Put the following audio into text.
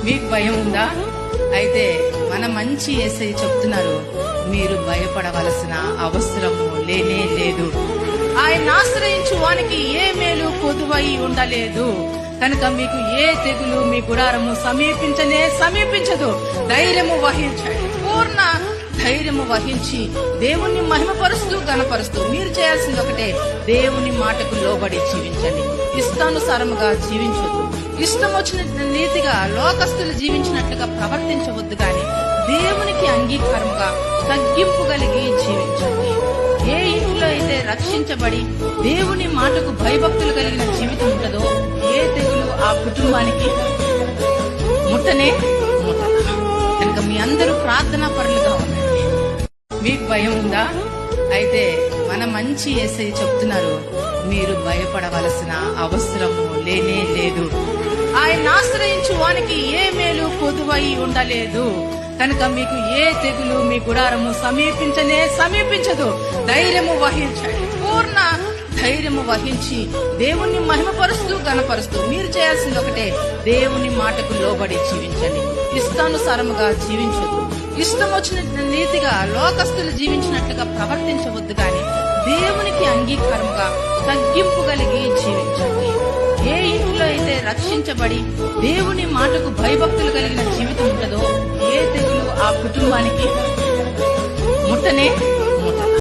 మీకు భయం ఉందా? అయితే మన మంచి యేసయ్య చెప్తున్నారు, మీరు భయపడవలసిన అవసరము లేనే లేదు. ఆయన ఆశ్రయించు వానికి ఏ మేలు కొదువై ఉండలేదు. కనుక మీకు ఏ తెగులు మీ గుడారము సమీపించదు. ధైర్యము వహించండి. పూర్ణ ధైర్యము వహించి దేవుణ్ణి మహిమపరుస్తూ గణపరుస్తూ మీరు చేయాల్సింది ఒకటే, దేవుని మాటకు లోబడి జీవించండి. ఇష్టానుసారముగా జీవించొద్దు. ఇష్టం వచ్చిన నీతిగా లోకస్తులు జీవించినట్లుగా ప్రవర్తించవద్దు, గాని దేవునికి అంగీకారముగా తగ్గింపు కలిగి జీవించండి. ఏ ఇంట్లో అయితే రక్షించబడి దేవుని మాటకు భయభక్తులు కలిగిన జీవితం ఉంటుందో ఏ తెగులు ఆ కుటుంబానికి ముట్టనే ముట్టదు. కనుక మీ అందరూ ప్రార్థనా పరులుగా ఉండండి. మీకు భయం ఉందా? అయితే మన మంచి యేసయ్య చెప్తున్నారు, మీరు భయపడవలసిన అవసరము లేనే లేదు. ఆయన ఆశ్రయించు వానికి ఏ మేలు కొదువై ఉండలేదు. కనుక మీకు ఏ తెగులు మీ గుడారము సమీపించదు. ధైర్యము వహించండి. పూర్ణ ధైర్యము వహించి దేవుణ్ణి మహిమపరుస్తూ గణపరుస్తూ మీరు చేయాల్సింది ఒకటే, దేవుని మాటకు లోబడి జీవించండి. ఇష్టానుసారముగా జీవించొద్దు. ఇష్టం వచ్చిన నీతిగా లోకస్తులు జీవించినట్లుగా ప్రవర్తించవద్దు, గాని దేవునికి అంగీకారముగా తగ్గింపు కలిగి జీవించండి. ఏ ఇంట్లో అయితే రక్షించబడి దేవుని మాటకు భయభక్తులు కలిగిన జీవితం ఉంటుందో ఏ తెగులు ఆ కుటుంబానికి ముట్టనే